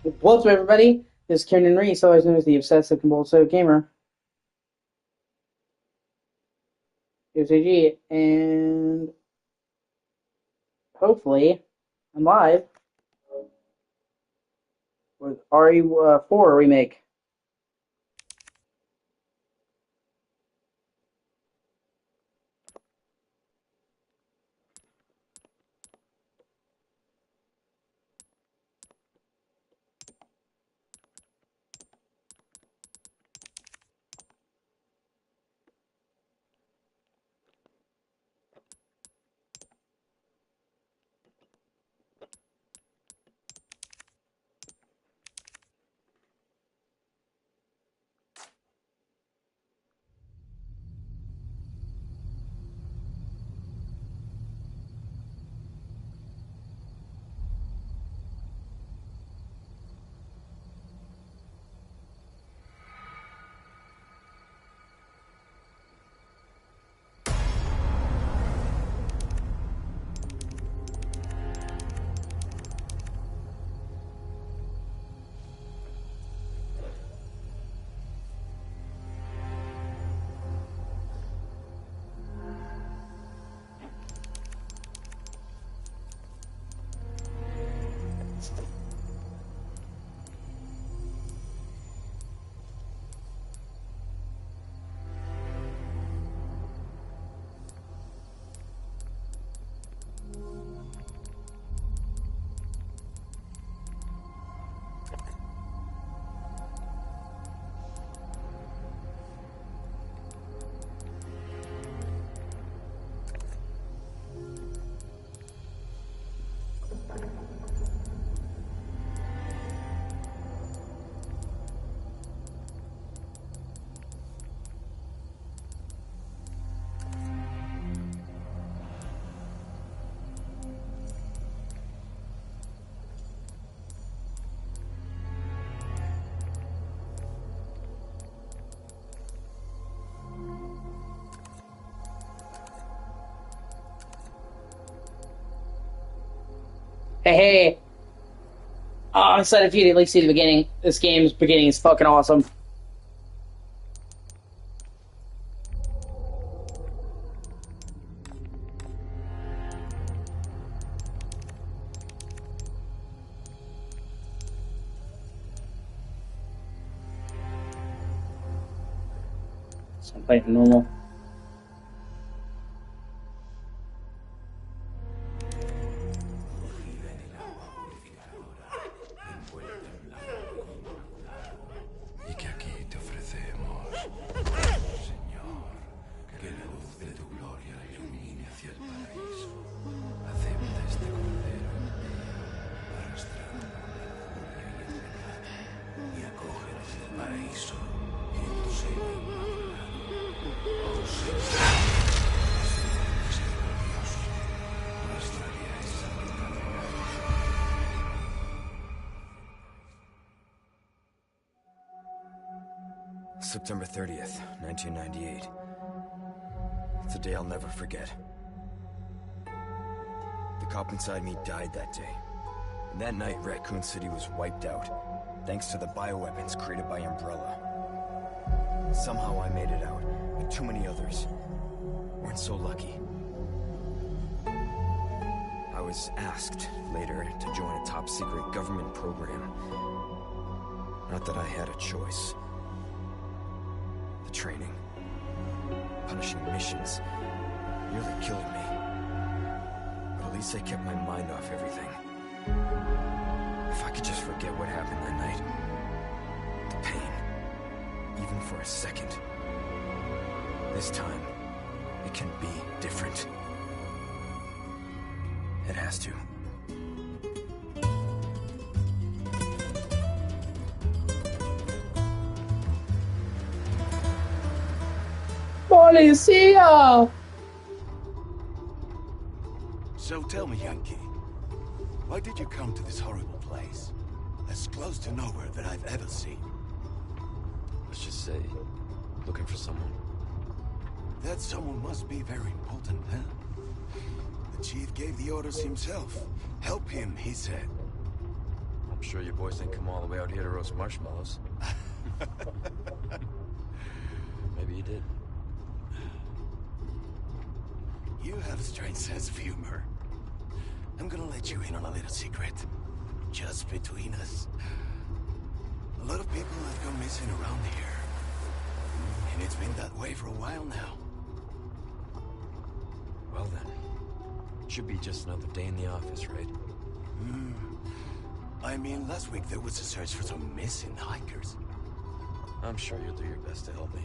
What's up, everybody? This is Kieran Reese, otherwise known as the Obsessive Compulsive Gamer, O.C.G. And hopefully, I'm live with RE4 Remake. Hey, I'm excited for you to at least see the beginning. This game's beginning is fucking awesome. So I'm playing normal. September 30th, 1998. It's a day I'll never forget. The cop inside me died that day. And that night, Raccoon City was wiped out, thanks to the bioweapons created by Umbrella. Somehow I made it out, but too many others weren't so lucky. I was asked later to join a top-secret government program. Not that I had a choice. The training, punishing missions, nearly killed me. But at least I kept my mind off everything. If I could just forget what happened that night, the pain, even for a second. This time, it can be different. It has to. Policia! So tell me, Yankee, why did you come to this horrible place? As close to nowhere that I've ever seen. Let's just say, looking for someone. That someone must be very important, huh? The chief gave the orders himself. Help him, he said. I'm sure your boys didn't come all the way out here to roast marshmallows. Maybe you did. You have a strange sense of humor. I'm gonna let you in on a little secret. Just between us. A lot of people have gone missing around here. And it's been that way for a while now. Well then, should be just another day in the office, right? I mean, last week there was a search for some missing hikers. I'm sure you'll do your best to help me.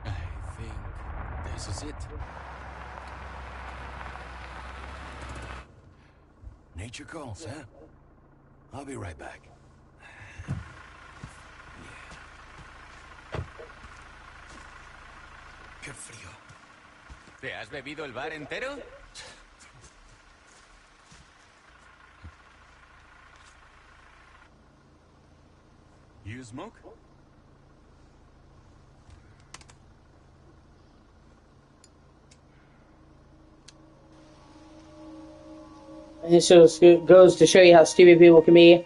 I think this is it. Nature calls, huh? I'll be right back. Qué frío. ¿Te has bebido el bar entero? You smoke? And it goes to show you how stupid people can be.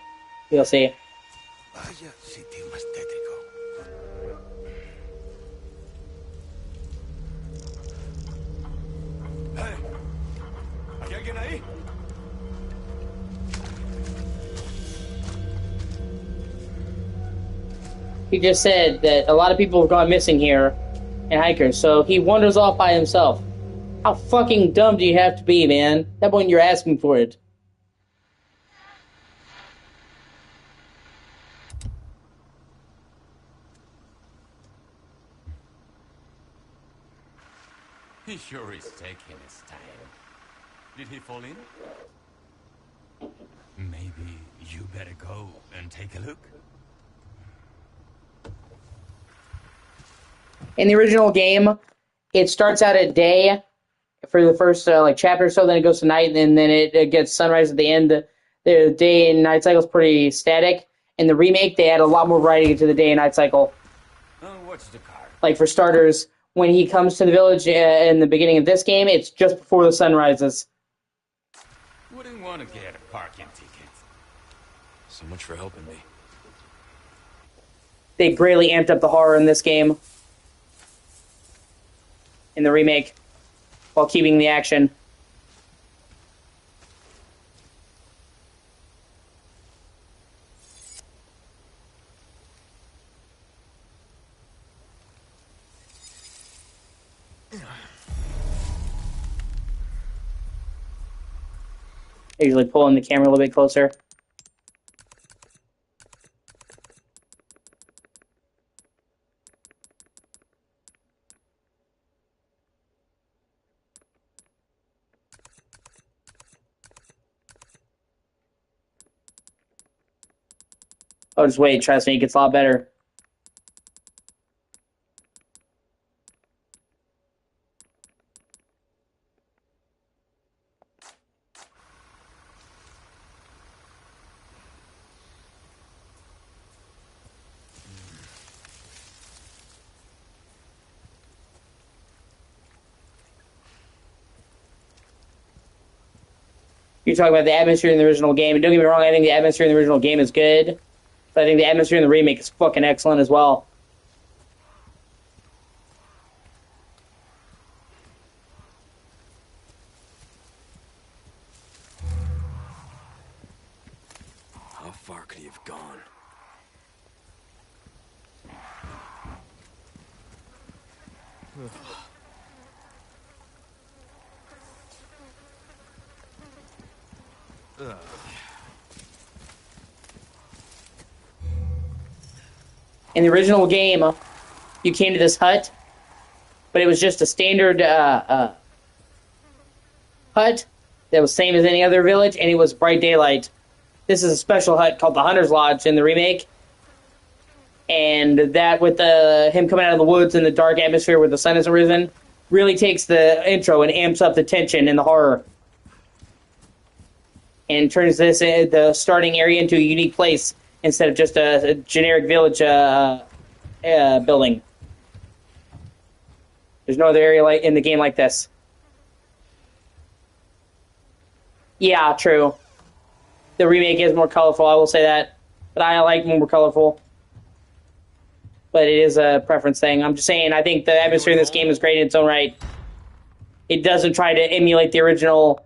You'll see. Vaya sitio más tétrico. Hey, ¿hay alguien ahí? He just said that a lot of people have gone missing here, and hikers, so he wanders off by himself. How fucking dumb do you have to be, man? At that point, you're asking for it. He sure is taking his time. Did he fall in? Maybe you better go and take a look. In the original game, it starts out at day for the first chapter or so, then it goes to night, and then it gets sunrise at the end. The day and night cycle is pretty static. In the remake, they add a lot more variety to the day and night cycle. Oh, what's the car? Like, for starters, when he comes to the village in the beginning of this game, it's just before the sun rises. Wouldn't want to get a parking ticket. So much for helping me. They greatly amped up the horror in this game. In the remake, while keeping the action. I usually pull in the camera a little bit closer. Oh, just wait. Trust me, it gets a lot better. You're talking about the atmosphere in the original game, and don't get me wrong, I think the atmosphere in the original game is good, but I think the atmosphere in the remake is fucking excellent as well. How far could he have gone? In the original game, you came to this hut, but it was just a standard hut that was same as any other village, and it was bright daylight. This is a special hut called the Hunter's Lodge in the remake, and that with him coming out of the woods in the dark atmosphere where the sun hasn't risen really takes the intro and amps up the tension and the horror. and turns the starting area into a unique place instead of just a generic village building. There's no other area like in the game like this. Yeah, true. The remake is more colorful, I will say that. But I like more colorful. But it is a preference thing. I'm just saying, I think the atmosphere in this game is great in its own right. It doesn't try to emulate the original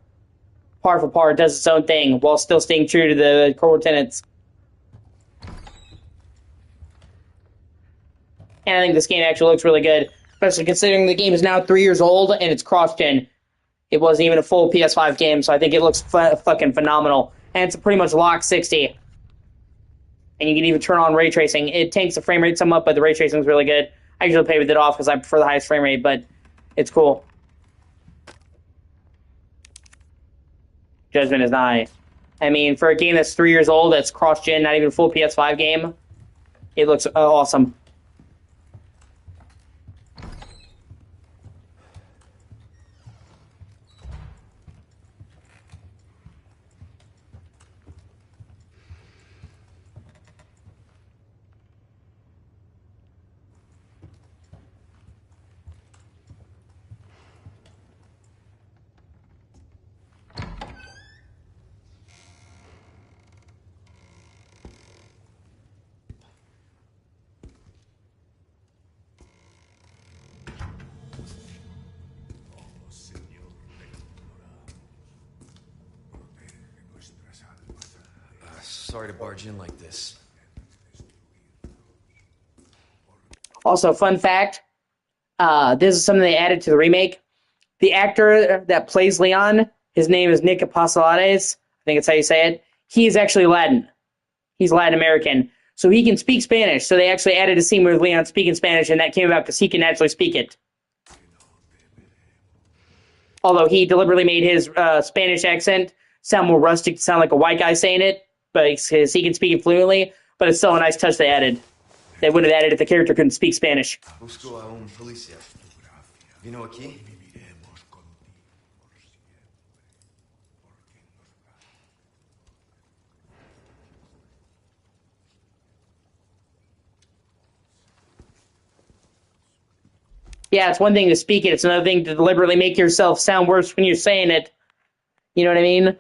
part for part. It does its own thing while still staying true to the core tenets. And I think this game actually looks really good, especially considering the game is now 3 years old and it's cross-gen. It wasn't even a full PS5 game, so I think it looks fucking phenomenal. And it's pretty much locked 60. And you can even turn on ray tracing. It takes the frame rate some up, but the ray tracing is really good. I usually play with it off because I prefer the highest frame rate, but it's cool. Judgment is nigh. I mean, for a game that's 3 years old, that's cross-gen, not even a full PS5 game, it looks awesome. Sorry to barge in like this. Also, fun fact, this is something they added to the remake. The actor that plays Leon, his name is Nick Apostolades. I think it's how you say it. He is actually Latin. He's Latin American. So he can speak Spanish. So they actually added a scene with Leon speaking Spanish, and that came about because he can actually speak it. Although he deliberately made his Spanish accent sound more rustic to sound like a white guy saying it, but because he can speak it fluently, but it's still a nice touch they added. They wouldn't have added if the character couldn't speak Spanish. Busco a un policía. Vino aquí? Yeah, it's one thing to speak it. It's another thing to deliberately make yourself sound worse when you're saying it. You know what I mean?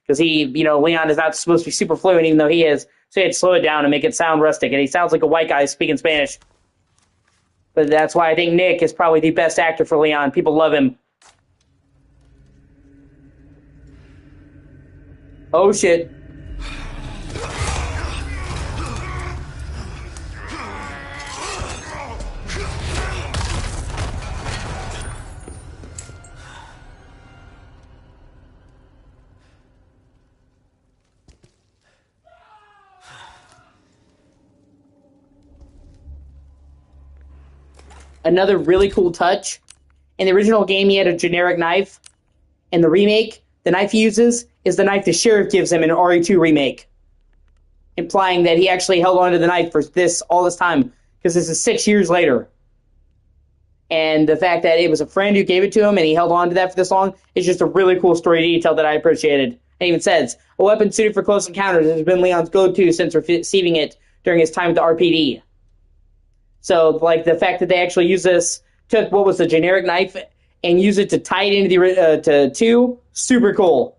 Because Leon is not supposed to be super fluent, even though he is. So he had to slow it down and make it sound rustic. And he sounds like a white guy speaking Spanish. But that's why I think Nick is probably the best actor for Leon. People love him. Oh, shit. Another really cool touch. In the original game, he had a generic knife. In the remake, the knife he uses is the knife the sheriff gives him in RE2 remake, implying that he actually held onto the knife for all this time, because this is 6 years later. And the fact that it was a friend who gave it to him and he held on to that for this long is just a really cool story detail that I appreciated. It even says, a weapon suited for close encounters has been Leon's go-to since receiving it during his time at the RPD. So, like, the fact that they actually took what was a generic knife and used it to tie it into to 2, super cool.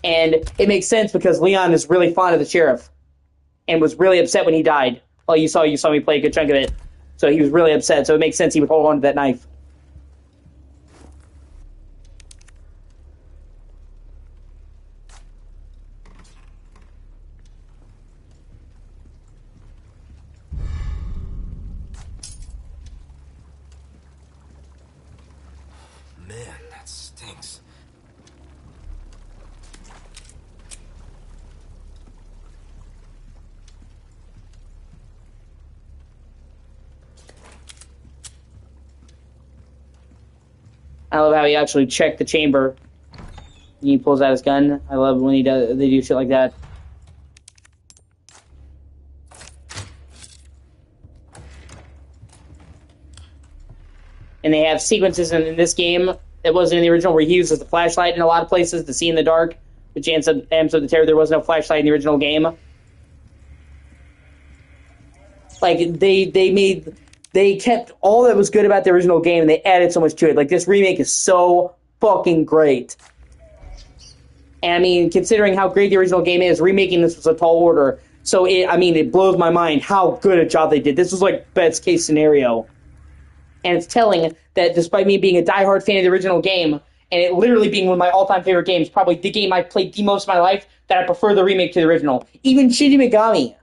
And it makes sense because Leon is really fond of the sheriff and was really upset when he died. Well, you saw me play a good chunk of it. So he was really upset, so it makes sense he would hold on to that knife. I love how he actually checked the chamber. He pulls out his gun. I love when they do shit like that. And they have sequences in this game that wasn't in the original where he uses the flashlight in a lot of places to see in the dark, which amps up the terror. There was no flashlight in the original game. Like, they kept all that was good about the original game, and they added so much to it. Like, this remake is so fucking great. And I mean, considering how great the original game is, remaking this was a tall order. So, it blows my mind how good a job they did. This was, like, best case scenario. And it's telling that despite me being a diehard fan of the original game, and it literally being one of my all-time favorite games, probably the game I've played the most of my life, that I prefer the remake to the original. Even Shinji Megami,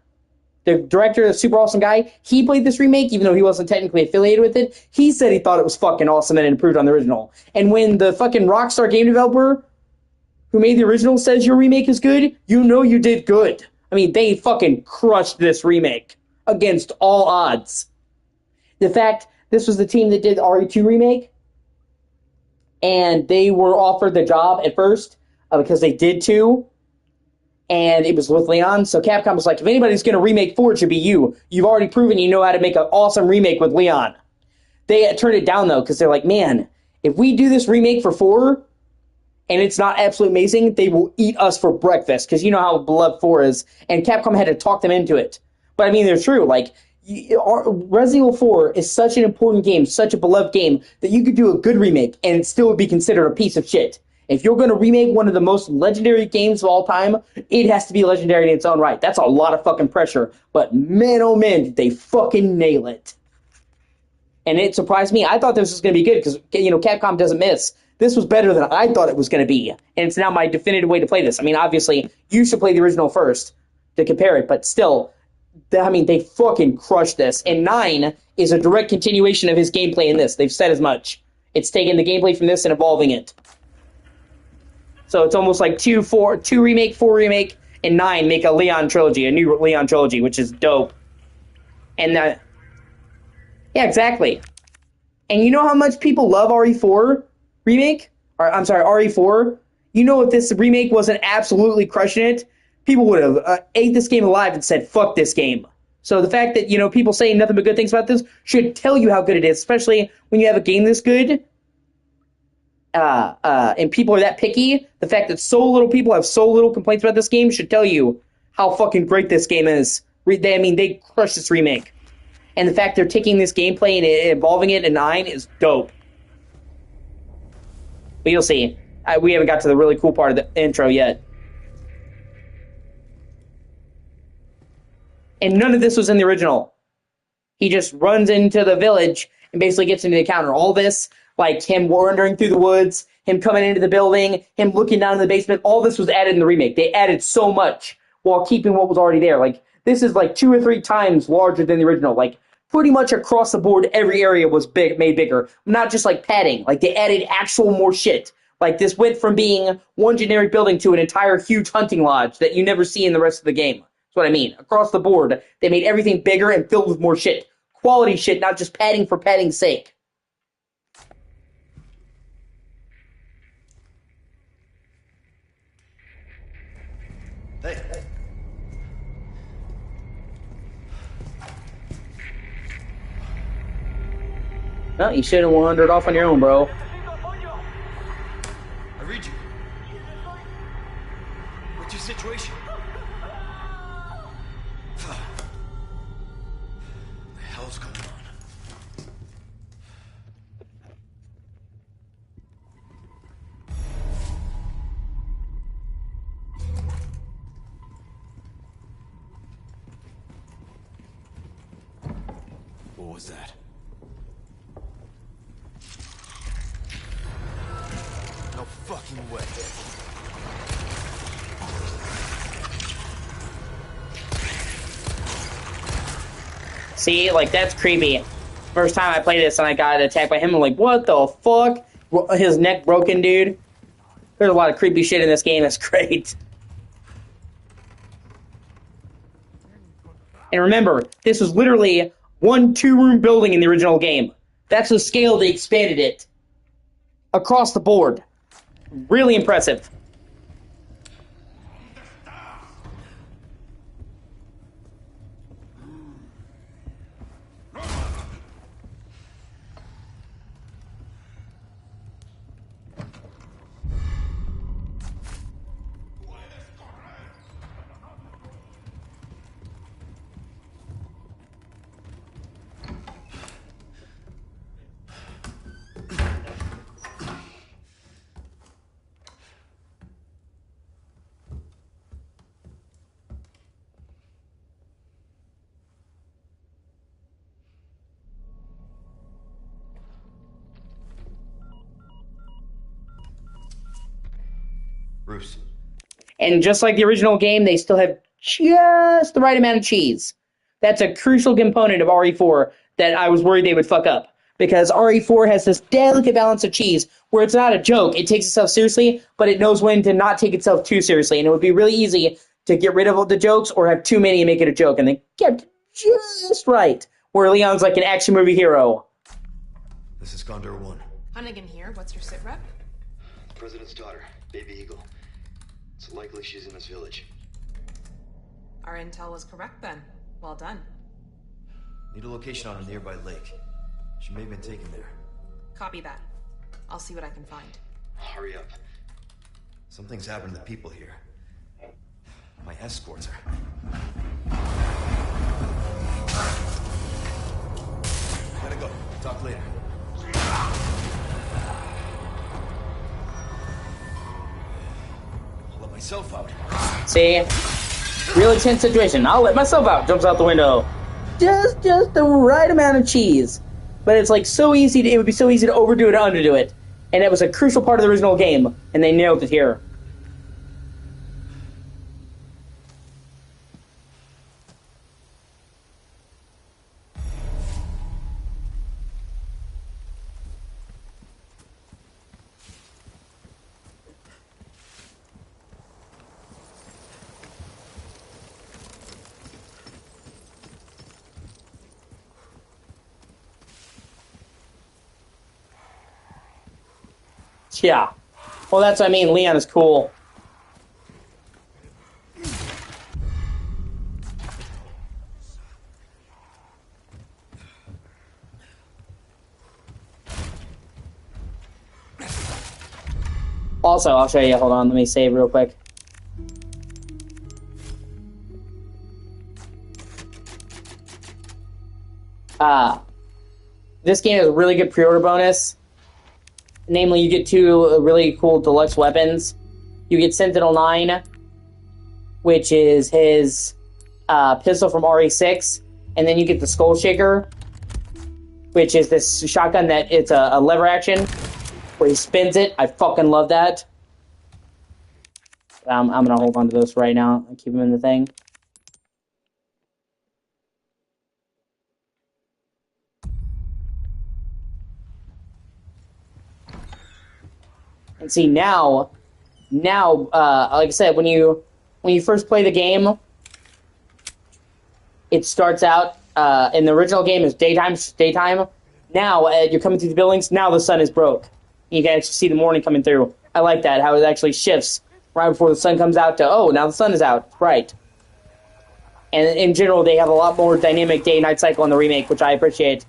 the director, the super awesome guy, he played this remake, even though he wasn't technically affiliated with it. He said he thought it was fucking awesome and it improved on the original. And when the fucking Rockstar game developer who made the original says your remake is good, you know you did good. I mean, they fucking crushed this remake against all odds. The fact this was the team that did the RE2 remake, and they were offered the job at first because they did too, and it was with Leon. So Capcom was like, if anybody's going to remake 4, it should be you. You've already proven you know how to make an awesome remake with Leon. They turned it down, though, because they're like, man, if we do this remake for 4, and it's not absolutely amazing, they will eat us for breakfast, because you know how beloved 4 is, and Capcom had to talk them into it. But I mean, they're true, like, Resident Evil 4 is such an important game, such a beloved game, that you could do a good remake, and it still would be considered a piece of shit. If you're going to remake one of the most legendary games of all time, it has to be legendary in its own right. That's a lot of fucking pressure, but man, oh man, did they fucking nail it. And it surprised me. I thought this was going to be good, because, Capcom doesn't miss. This was better than I thought it was going to be, and it's now my definitive way to play this. I mean, obviously, you should play the original first to compare it, but still, they fucking crushed this. And 9 is a direct continuation of his gameplay in this. They've said as much. It's taking the gameplay from this and evolving it. So it's almost like 2 remake, 4 remake, and 9 make a Leon trilogy, a new Leon trilogy, which is dope. And yeah, exactly. And you know how much people love RE4 remake? RE4? You know if this remake wasn't absolutely crushing it, people would have ate this game alive and said, fuck this game. So the fact that, people saying nothing but good things about this should tell you how good it is, especially when you have a game this good, and people are that picky. The fact that so little people have so little complaints about this game should tell you how fucking great this game is. They crushed this remake. And the fact they're taking this gameplay and evolving it in 9 is dope. But you'll see. We haven't got to the really cool part of the intro yet. And none of this was in the original. He just runs into the village and basically gets into the counter. All this, like him wandering through the woods, him coming into the building, him looking down in the basement, all this was added in the remake. They added so much while keeping what was already there. Like, this is like 2 or 3 times larger than the original. Like, pretty much across the board, every area was made bigger. Not just like padding. Like, they added actual more shit. Like, this went from being one generic building to an entire huge hunting lodge that you never see in the rest of the game. That's what I mean. Across the board, they made everything bigger and filled with more shit. Quality shit, not just padding for padding's sake. Hey. No, you should have wandered off on your own, bro. I read you. What's your situation? What the hell's going on? What was that? No fucking way. See, like, that's creepy. First time I played this and I got attacked by him, I'm like, what the fuck? His neck broken, dude. There's a lot of creepy shit in this game. It's great. And remember, this was literally 1 2-room building in the original game. That's the scale they expanded it. Across the board. Really impressive. Bruce. And just like the original game, they still have just the right amount of cheese. That's a crucial component of RE4 that I was worried they would fuck up. Because RE4 has this delicate balance of cheese where it's not a joke. It takes itself seriously, but it knows when to not take itself too seriously. And it would be really easy to get rid of the jokes or have too many and make it a joke. And they kept just right. Where Leon's like an action movie hero. This is Condor 1. Hunnigan here. What's your sit rep? President's daughter, Baby Eagle. It's likely she's in this village. Our intel was correct then. Well done. Need a location on a nearby lake. She may have been taken there. Copy that. I'll see what I can find. Hurry up. Something's happened to the people here. My escorts are... Gotta go. Talk later. I'll let myself out. See? Real intense situation. I'll let myself out. Jumps out the window. Just the right amount of cheese. But it's like so easy to, it would be so easy to overdo it or underdo it. And that was a crucial part of the original game. And they nailed it here. Yeah. Well, that's what I mean. Leon is cool. Also, I'll show you. Hold on. Let me save real quick. This game has a really good pre-order bonus. Namely, you get two really cool deluxe weapons. You get Sentinel 9, which is his pistol from RE6, and then you get the Skull Shaker, which is this shotgun that it's a lever action, where he spins it. I fucking love that. I'm gonna hold on to this right now and keep them in the thing. And see now, like I said, when you first play the game, it starts out in the original game is daytime. Now you're coming through the buildings. Now the sun is broke. You can actually see the morning coming through. I like that how it actually shifts right before the sun comes out to now the sun is out. Right. And in general, they have a lot more dynamic day-night cycle in the remake, which I appreciate.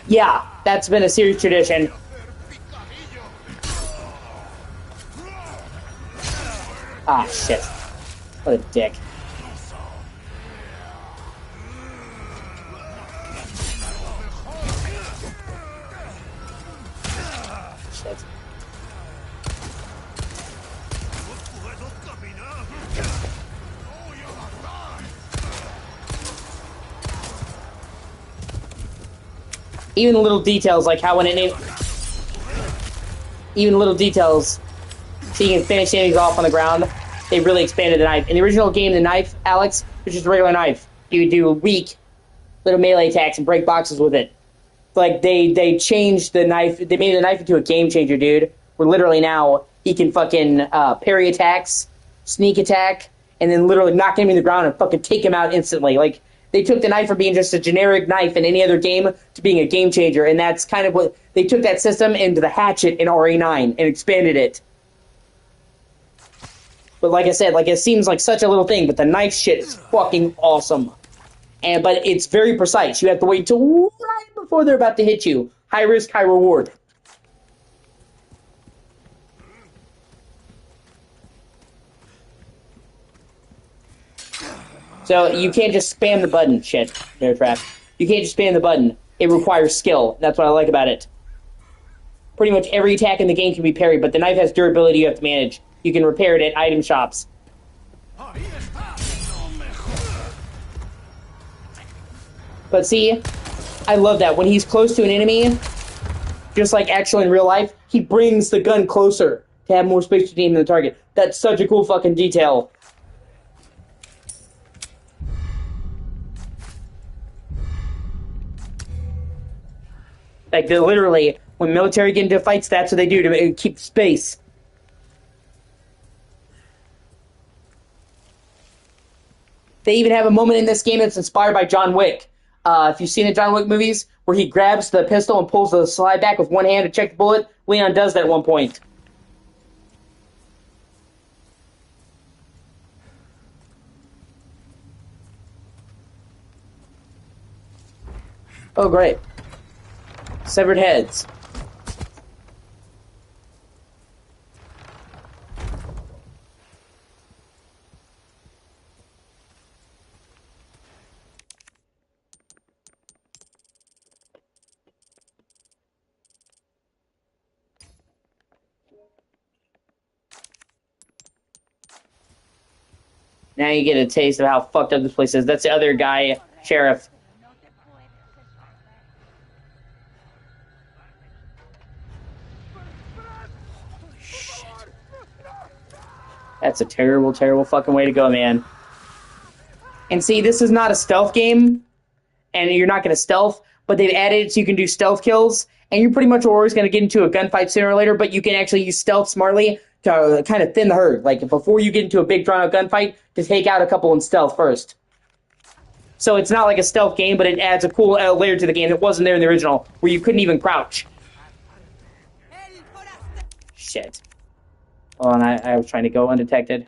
Yeah, that's been a series tradition. Ah, shit. What a dick. Shit. Even the little details, like how when it... Even little details, so you can finish enemies off on the ground, they really expanded the knife. In the original game, the knife, Alex, was just a regular knife. You would do weak little melee attacks and break boxes with it. Like, they changed the knife, they made the knife into a game changer, dude. Where literally now, he can fucking parry attacks, sneak attack, and then literally knock him in the ground and fucking take him out instantly. Like, they took the knife from being just a generic knife in any other game to being a game changer, and that's kind of what... They took that system into the hatchet in RE9 and expanded it. But like I said, like, it seems like such a little thing, but the knife shit is fucking awesome. But it's very precise. You have to wait till right before they're about to hit you. High risk, high reward. So you can't just spam the button. Shit, bear trap. You can't just spam the button. It requires skill. That's what I like about it. Pretty much every attack in the game can be parried, but the knife has durability you have to manage. You can repair it at item shops. But see, I love that. When he's close to an enemy, just like actually in real life, he brings the gun closer to have more space to aim the target. That's such a cool fucking detail. Like, literally, when military get into fights, that's what they do to keep space. They even have a moment in this game that's inspired by John Wick. If you've seen the John Wick movies, where he grabs the pistol and pulls the slide back with one hand to check the bullet, Leon does that at one point. Oh, great. Severed heads. Now you get a taste of how fucked up this place is. That's the other guy, sheriff. That's a terrible, terrible fucking way to go, man. And see, this is not a stealth game, and you're not going to stealth, but they've added it so you can do stealth kills, and you're pretty much always going to get into a gunfight sooner or later, but you can actually use stealth smartly to kind of thin the herd. Like, before you get into a big drawn-out gunfight, to take out a couple in stealth first. So it's not like a stealth game, but it adds a cool layer to the game that wasn't there in the original, where you couldn't even crouch. Shit. Oh, and I was trying to go undetected.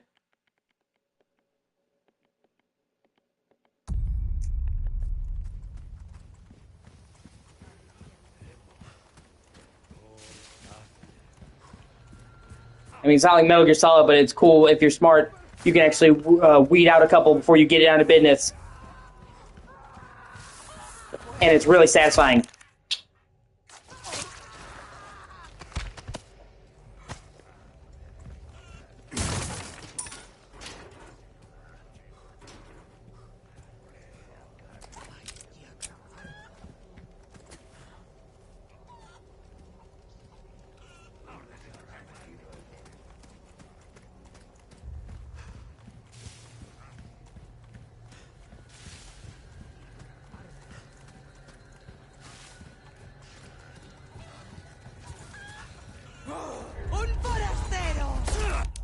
I mean, it's not like Metal Gear Solid, but it's cool if you're smart. You can actually weed out a couple before you get down to business. And it's really satisfying.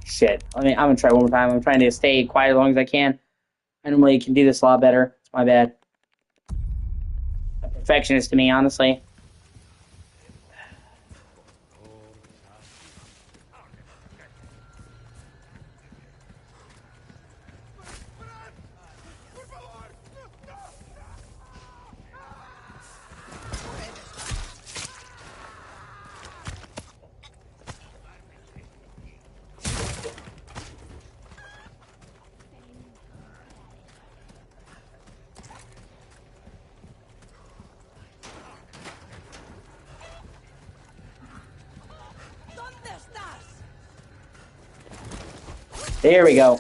Shit. I mean, I'm gonna try one more time. I'm trying to stay quiet as long as I can. I normally can do this a lot better. It's my bad. A perfectionist to me, honestly. There we go.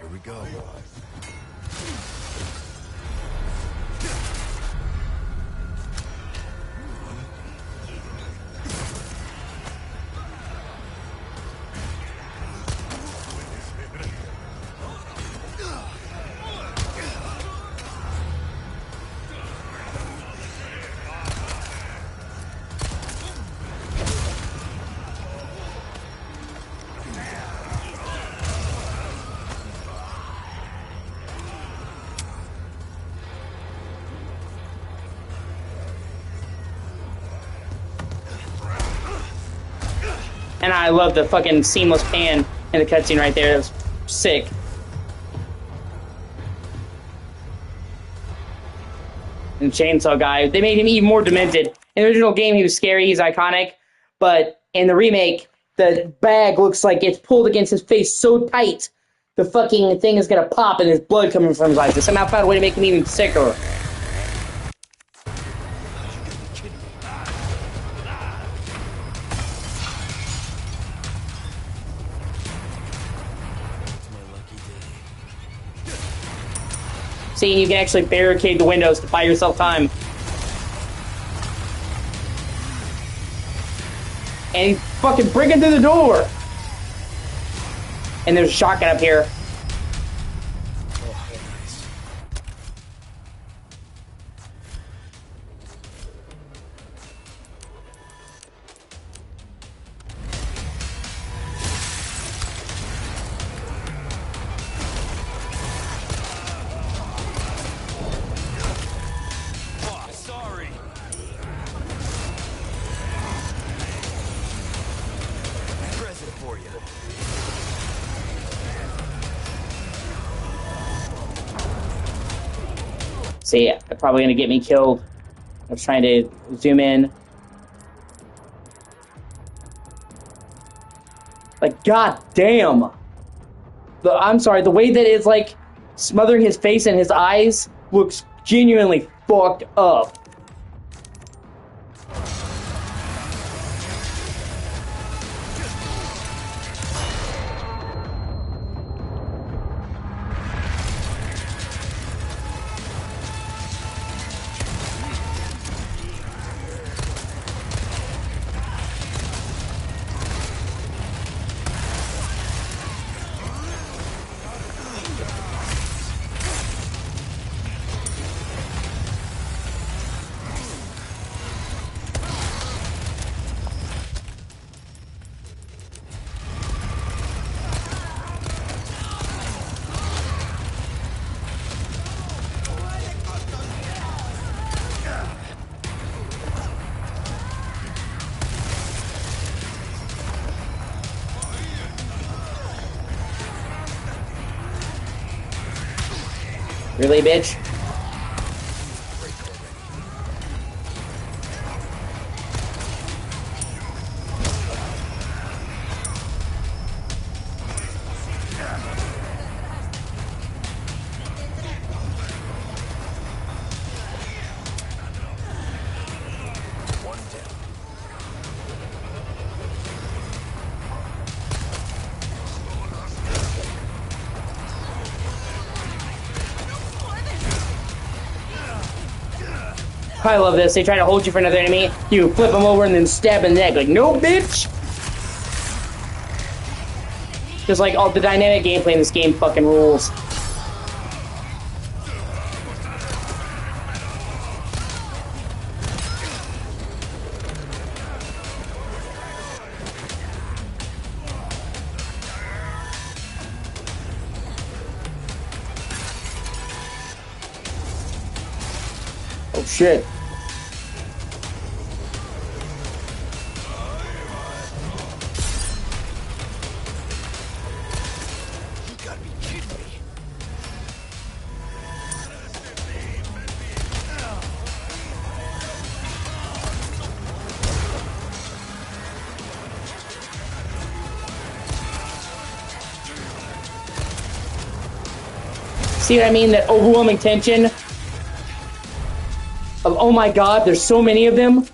Here we go. And I love the fucking seamless pan in the cutscene right there. It was sick. And Chainsaw Guy, they made him even more demented. In the original game, he was scary, he's iconic, but in the remake, the bag looks like it's pulled against his face so tight, the fucking thing is gonna pop and there's blood coming from his eyes. They somehow found a way to make him even sicker. See, you can actually barricade the windows to buy yourself time. And he's fucking breaking through the door! And there's a shotgun up here. See, they're probably gonna get me killed. I was trying to zoom in. Like, god damn! I'm sorry, the way that it's like smothering his face and his eyes looks genuinely fucked up. Really, bitch? I love this. They try to hold you for another enemy. You flip them over and then stab in the neck. Like, no, bitch! Just like all the dynamic gameplay in this game fucking rules. Oh shit. See what I mean? That overwhelming tension of, oh my god, there's so many of them.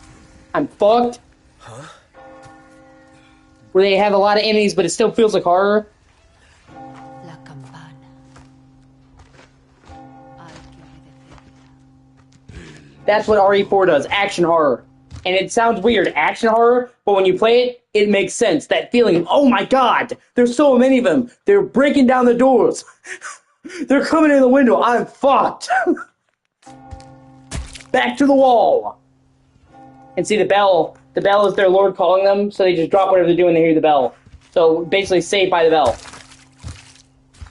I'm fucked. Huh? Where they have a lot of enemies, but it still feels like horror. La campana. I'll give you the That's what RE4 does, action horror. And it sounds weird, action horror, but when you play it, it makes sense. That feeling of, oh my god, there's so many of them. They're breaking down the doors. They're coming in the window. I'm fucked. Back to the wall. And see the bell. The bell is their lord calling them, so they just drop whatever they're doing, they hear the bell. So basically saved by the bell.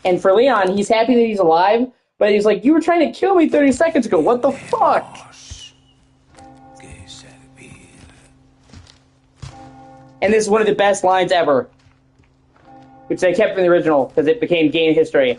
And for Leon, he's happy that he's alive, but he's like, you were trying to kill me 30 seconds ago. What the fuck? And this is one of the best lines ever, which they kept from the original because it became game history.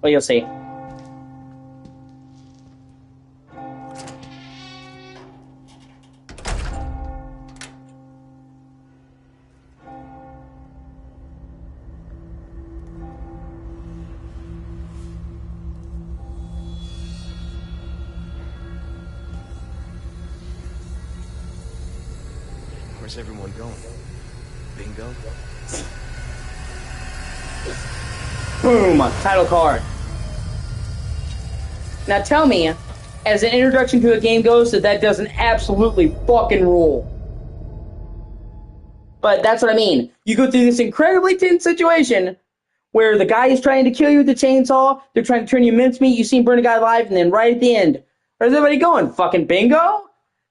Well, you'll see. Where's everyone going? Bingo? Boom! Title card. Now tell me, as an introduction to a game goes, that doesn't absolutely fucking rule. But that's what I mean. You go through this incredibly tense situation where the guy is trying to kill you with the chainsaw, they're trying to turn you mincemeat, you see him burn a guy alive, and then right at the end, where's everybody going? Fucking bingo?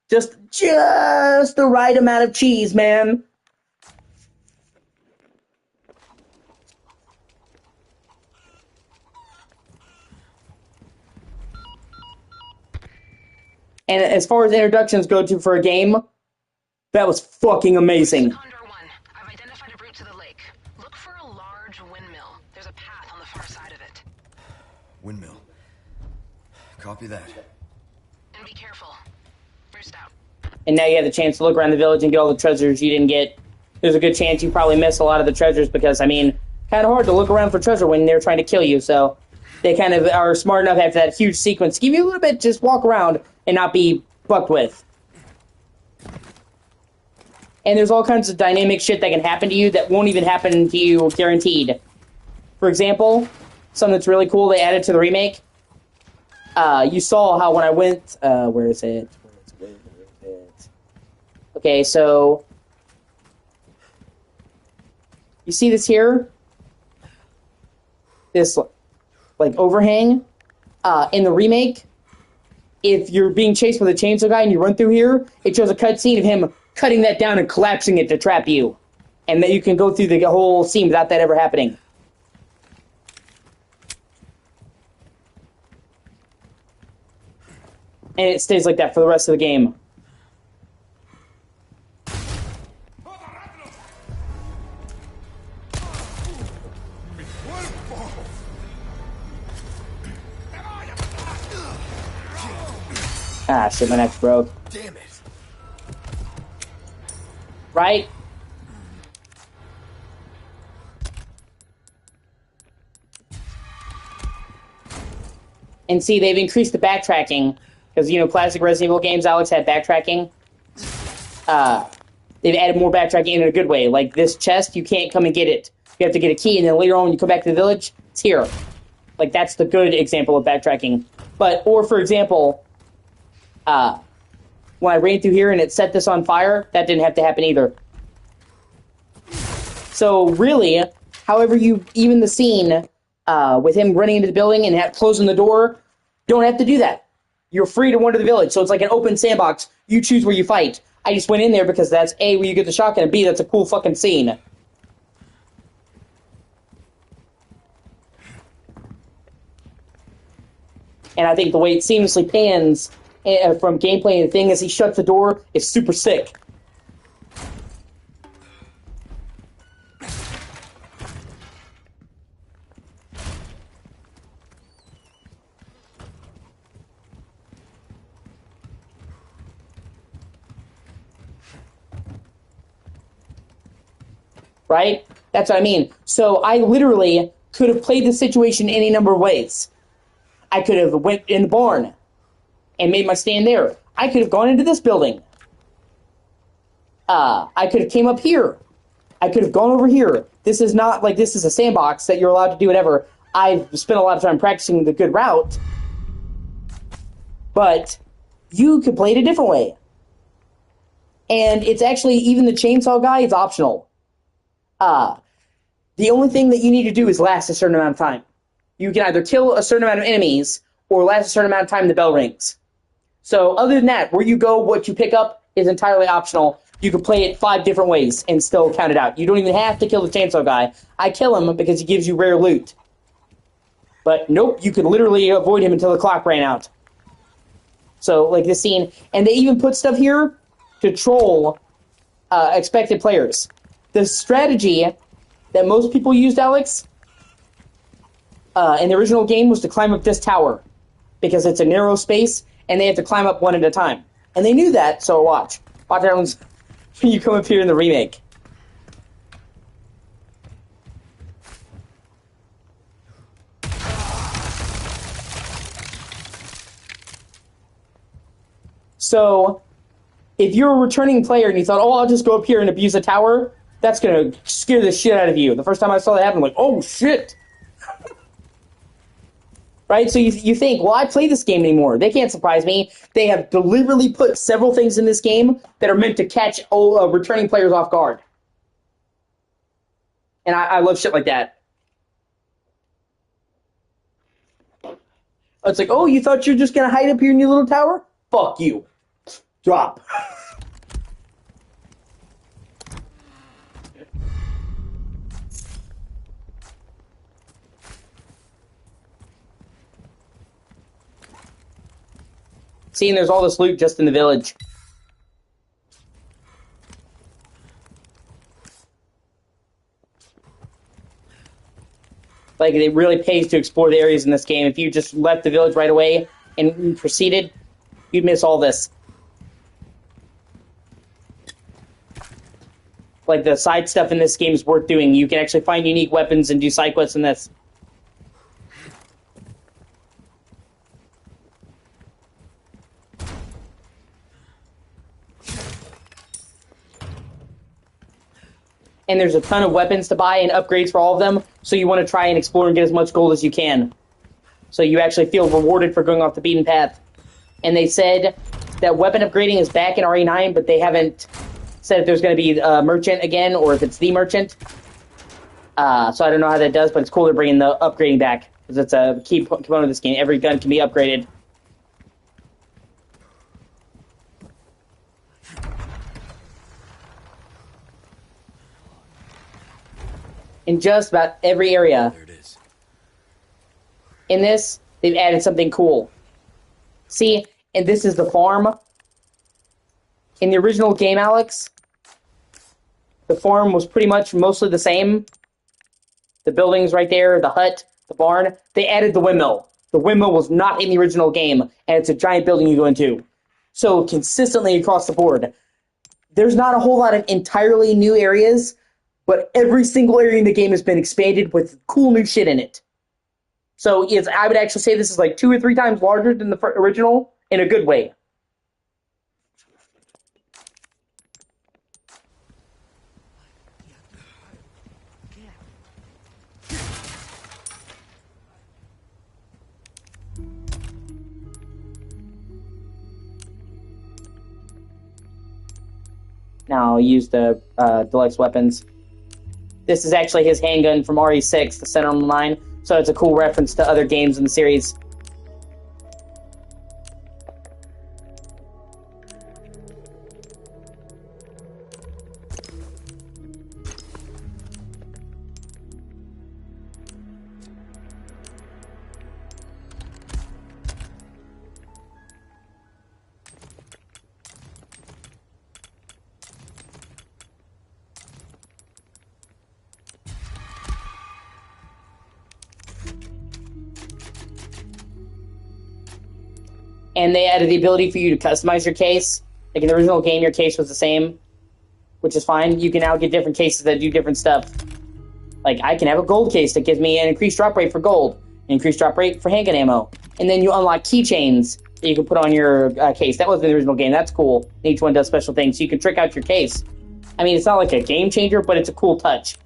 Just the right amount of cheese, man. And as far as introductions go to for a game, that was fucking amazing. Condor 1, I've identified a route to the lake. Look for a large windmill. There's a path on the far side of it. Windmill. Copy that. And be careful. Roost out. And now you have the chance to look around the village and get all the treasures you didn't get. There's a good chance you probably miss a lot of the treasures because, I mean, kind of hard to look around for treasure when they're trying to kill you, so they kind of are smart enough after that huge sequence to give you a little bit, just walk around and not be fucked with. And there's all kinds of dynamic shit that can happen to you that won't even happen to you guaranteed. For example, something that's really cool they added to the remake. You saw how when I went, where is it? Okay, so you see this here? This like overhang in the remake. If you're being chased with a chainsaw guy and you run through here, it shows a cutscene of him cutting that down and collapsing it to trap you. And then you can go through the whole scene without that ever happening. And it stays like that for the rest of the game. Ah, shit, my neck's broke. Damn it. Right? And see, they've increased the backtracking. Because, you know, classic Resident Evil games, Alex, had backtracking. They've added more backtracking in a good way. Like this chest, you can't come and get it. You have to get a key, and then later on when you come back to the village, it's here. Like, that's the good example of backtracking. But, or for example, when I ran through here and it set this on fire, that didn't have to happen either. So really, however you even the scene with him running into the building and closing the door, don't have to do that. You're free to wander the village, so it's like an open sandbox. You choose where you fight. I just went in there because that's A, where you get the shotgun, and B, that's a cool fucking scene. And I think the way it seamlessly pans from gameplay and the thing as he shuts the door is super sick. Right? That's what I mean. So I literally could have played the situation any number of ways. I could have went in the barn and made my stand there. I could have gone into this building. I could have came up here. I could have gone over here. This is not like this is a sandbox that you're allowed to do whatever. I've spent a lot of time practicing the good route. But you could play it a different way. And it's actually, even the chainsaw guy is optional. The only thing that you need to do is last a certain amount of time. You can either kill a certain amount of enemies or last a certain amount of time the bell rings. So other than that, where you go, what you pick up is entirely optional. You can play it 5 different ways and still count it out. You don't even have to kill the chainsaw guy. I kill him because he gives you rare loot. But nope, you can literally avoid him until the clock ran out. So, like this scene, and they even put stuff here to troll expected players. The strategy that most people used, Alex, in the original game was to climb up this tower because it's a narrow space and they have to climb up one at a time. And they knew that, so watch everyone's when you come up here in the remake. So, if you're a returning player and you thought, oh, I'll just go up here and abuse a tower, that's going to scare the shit out of you. The first time I saw that happen, I'm like, oh, shit. Right? So you think, well, I play this game anymore. They can't surprise me. They have deliberately put several things in this game that are meant to catch returning players off guard. And I love shit like that. It's like, oh, you thought you're just going to hide up here in your little tower? Fuck you. Drop. Seeing there's all this loot just in the village. Like, it really pays to explore the areas in this game. If you just left the village right away and proceeded, you'd miss all this. Like, the side stuff in this game is worth doing. You can actually find unique weapons and do side quests in this. And there's a ton of weapons to buy and upgrades for all of them, so you want to try and explore and get as much gold as you can. So you actually feel rewarded for going off the beaten path. And they said that weapon upgrading is back in RE9, but they haven't said if there's going to be a merchant again, or if it's the merchant. So I don't know how that does, but it's cool they're bringing the upgrading back, because it's a key component of this game. Every gun can be upgraded. In just about every area. There it is. In this, they've added something cool. See, and this is the farm. In the original game, Alex, the farm was pretty much mostly the same. The buildings right there, the hut, the barn. They added the windmill. The windmill was not in the original game, and it's a giant building you go into. So consistently across the board, there's not a whole lot of entirely new areas, but every single area in the game has been expanded with cool new shit in it. So I would actually say this is like 2 or 3 times larger than the original in a good way. Now I'll use the deluxe weapons. This is actually his handgun from RE6, the Center on the Line, so it's a cool reference to other games in the series. And they added the ability for you to customize your case. Like in the original game, your case was the same, which is fine. You can now get different cases that do different stuff. Like, I can have a gold case that gives me an increased drop rate for gold, an increased drop rate for handgun ammo. And then you unlock keychains that you can put on your case. That was in the original game. That's cool. Each one does special things, so you can trick out your case. I mean, it's not like a game changer, but it's a cool touch.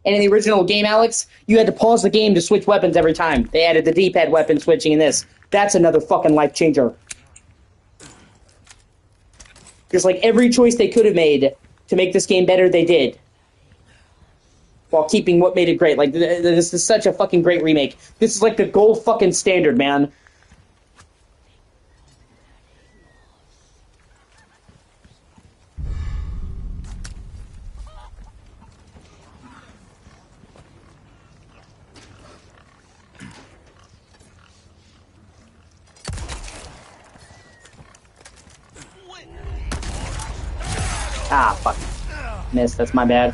And in the original game, Alex, you had to pause the game to switch weapons every time. They added the D-pad weapon switching in this. That's another fucking life changer. Just like every choice they could have made to make this game better, they did. while keeping what made it great. Like, this is such a fucking great remake. This is like the gold fucking standard, man. Ah, fuck. Missed, that's my bad.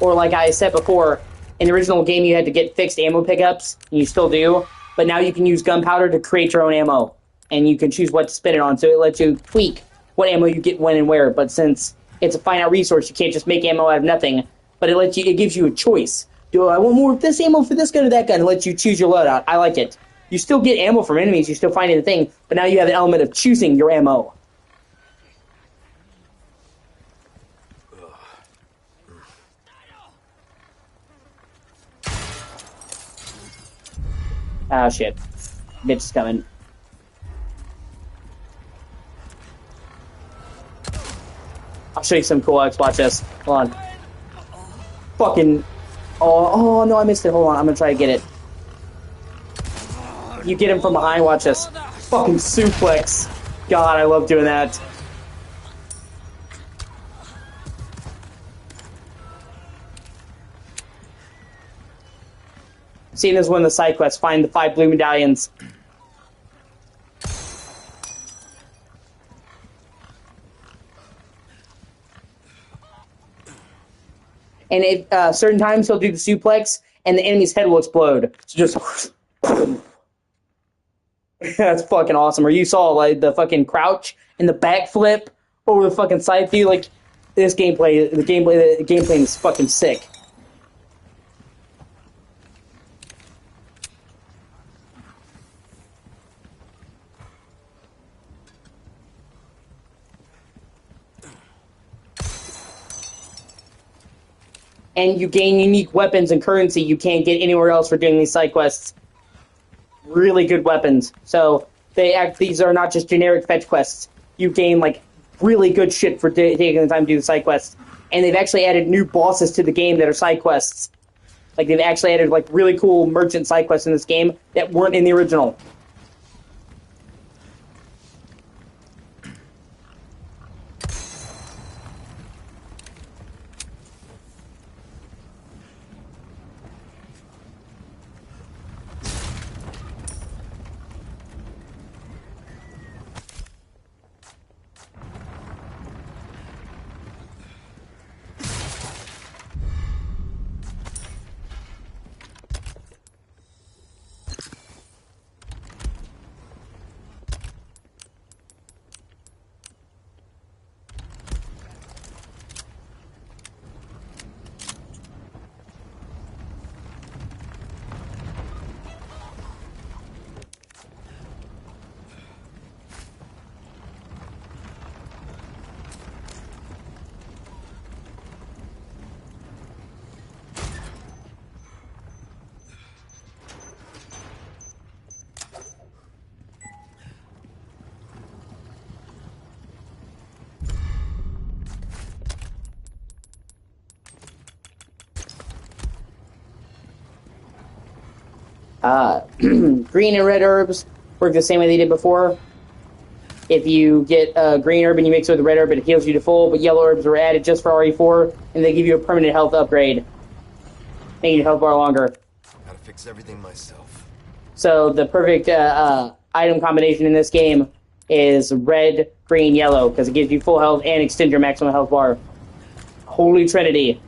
Or like I said before, in the original game you had to get fixed ammo pickups, and you still do, but now you can use gunpowder to create your own ammo, and you can choose what to spin it on, so it lets you tweak what ammo you get when and where, but since it's a finite resource, you can't just make ammo out of nothing, but it gives you a choice. Do I want more of this ammo for this gun or that gun? It lets you choose your loadout. I like it. You still get ammo from enemies, you still find it a thing, but now you have the element of choosing your ammo. Ah, shit. Bitch is coming. I'll show you some cool X. Watch this. Hold on. Fucking... Oh, no, I missed it. Hold on, I'm gonna try to get it. You get him from behind, watch this. Fucking suplex. God, I love doing that. Seeing this one of the side quests, find the 5 blue medallions. And at certain times he'll do the suplex, and the enemy's head will explode. So just... That's fucking awesome. Or you saw like the fucking crouch and the backflip over the fucking side view. Like this gameplay, the gameplay is fucking sick. And you gain unique weapons and currency you can't get anywhere else for doing these side quests. Really good weapons. So these are not just generic fetch quests. You gain like really good shit for taking the time to do the side quests. And they've actually added new bosses to the game that are side quests. Like they've actually added like really cool merchant side quests in this game that weren't in the original. Green and red herbs work the same way they did before. If you get green herb and you mix it with red herb, it heals you to full, but yellow herbs are added just for RE4, and they give you a permanent health upgrade, making your health bar longer. Gotta fix everything myself. So the perfect item combination in this game is red, green, yellow, because it gives you full health and extends your maximum health bar. Holy Trinity.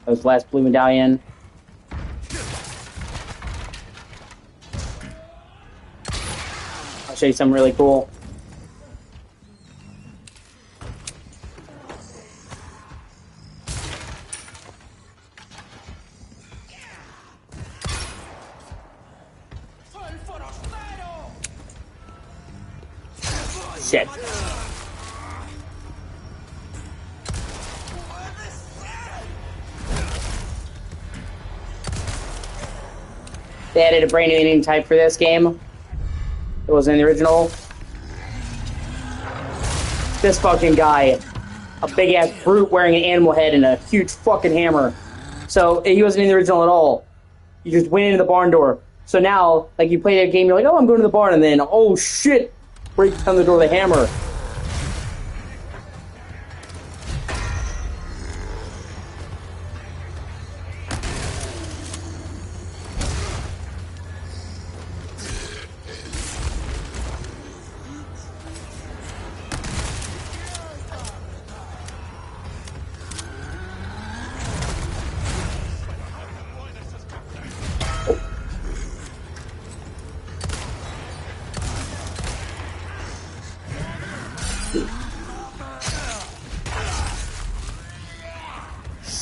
Those last blue medallion. I'll show you something really cool. Shit. They added a brand new enemy type for this game. It wasn't in the original. This fucking guy. A big ass brute wearing an animal head and a huge fucking hammer. So he wasn't in the original at all. You just went into the barn door. So now, like, you play that game, you're like, oh, I'm going to the barn, and then, oh shit, break down the door with a hammer.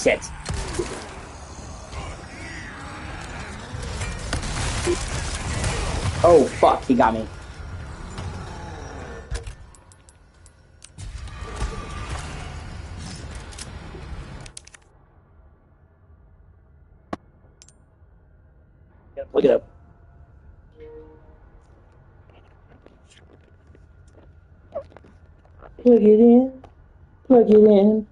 Shit. Oh, fuck, he got me. Look it up. Plug it in. Plug it in.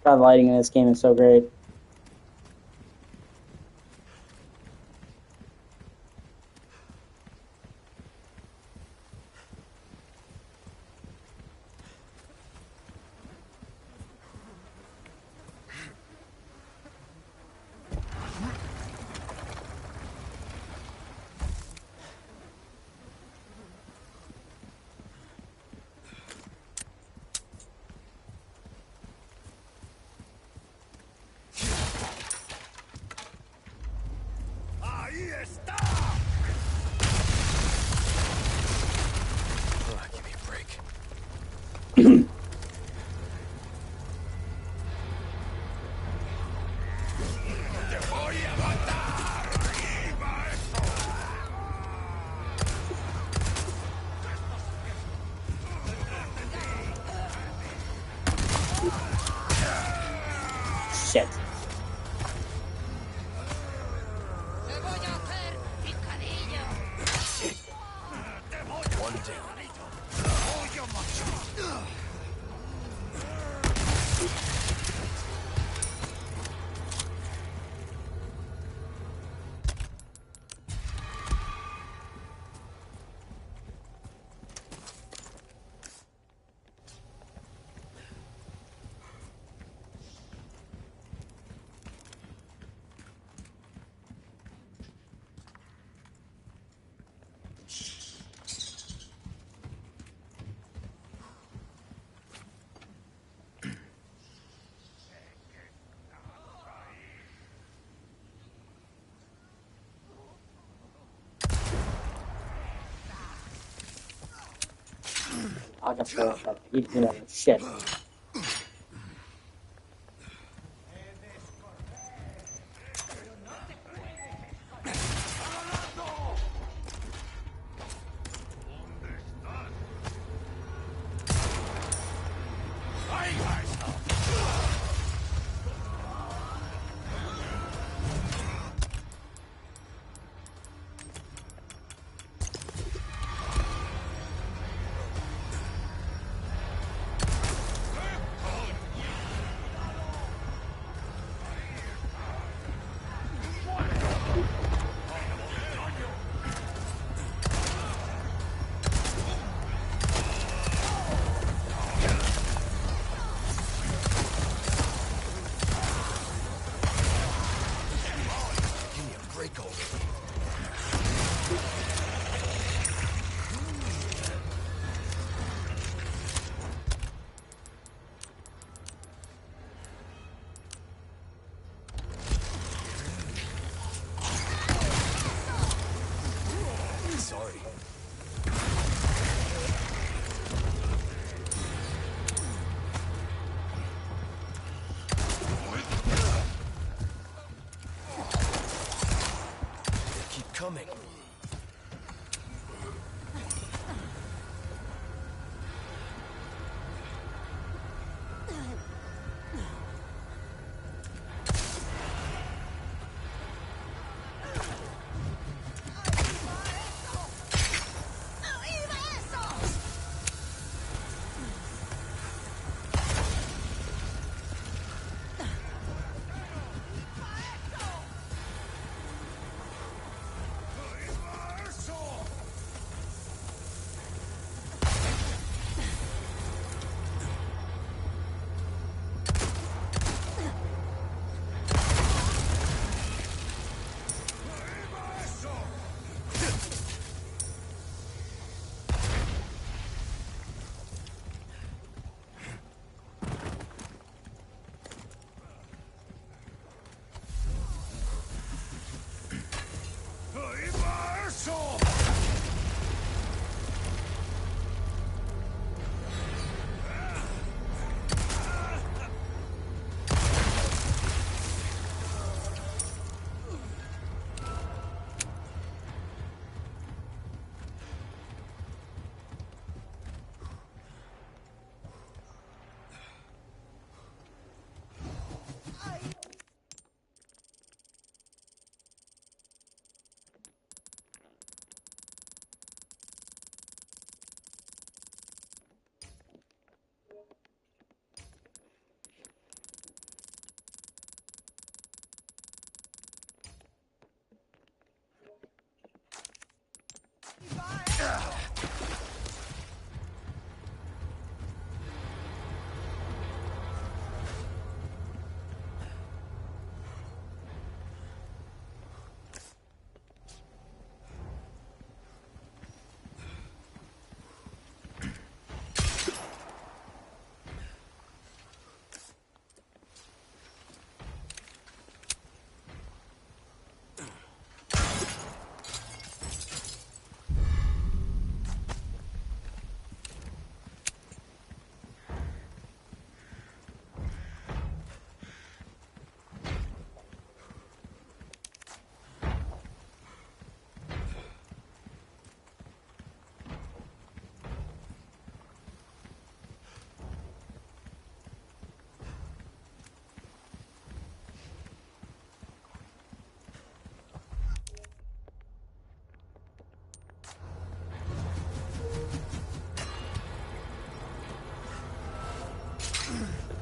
God, the lighting in this game is so great. Give me a break. Shit. I got shut up. You know, shit. Sorry. They keep coming.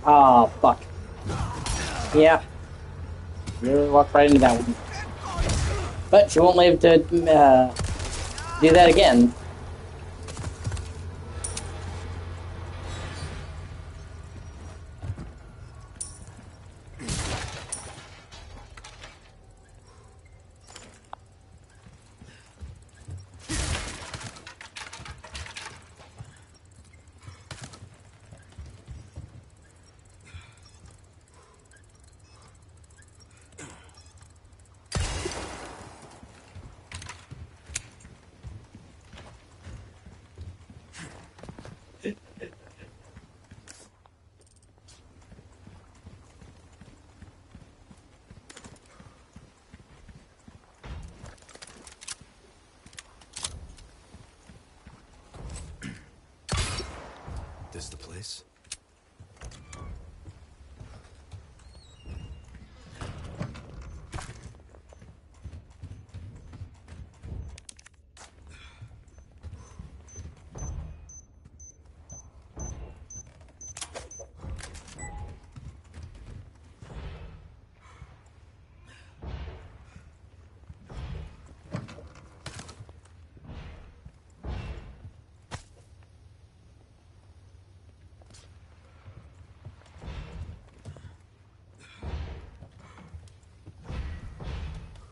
Oh, fuck. Yeah. You walked right into that one. But she won't live to do that again. place?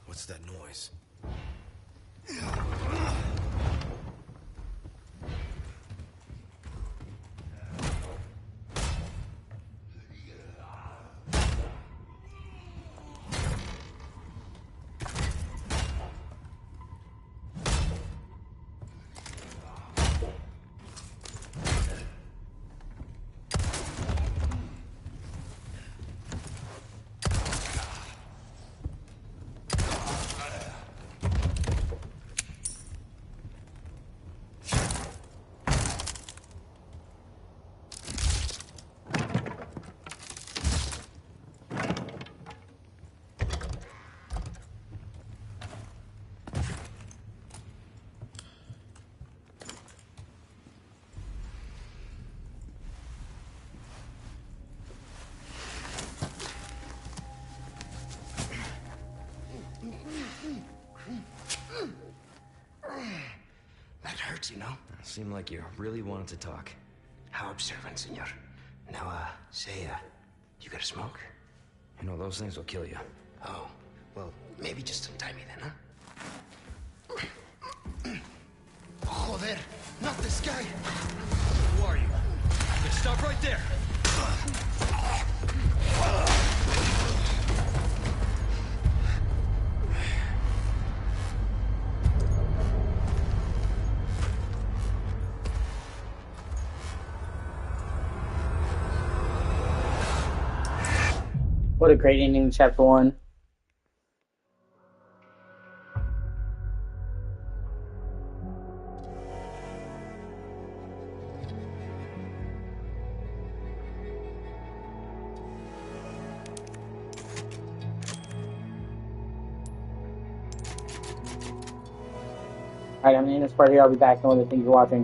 What's that noise? That hurts, you know? Seemed like you really wanted to talk. How observant, senor. Now, say, you got a smoke? You know, those things will kill you. Oh, well, maybe just untie me then, huh? Joder, not this guy! Who are you? Okay, stop right there! What a great ending to chapter 1. Alright, I'm in this part here. I'll be back on the things you're watching.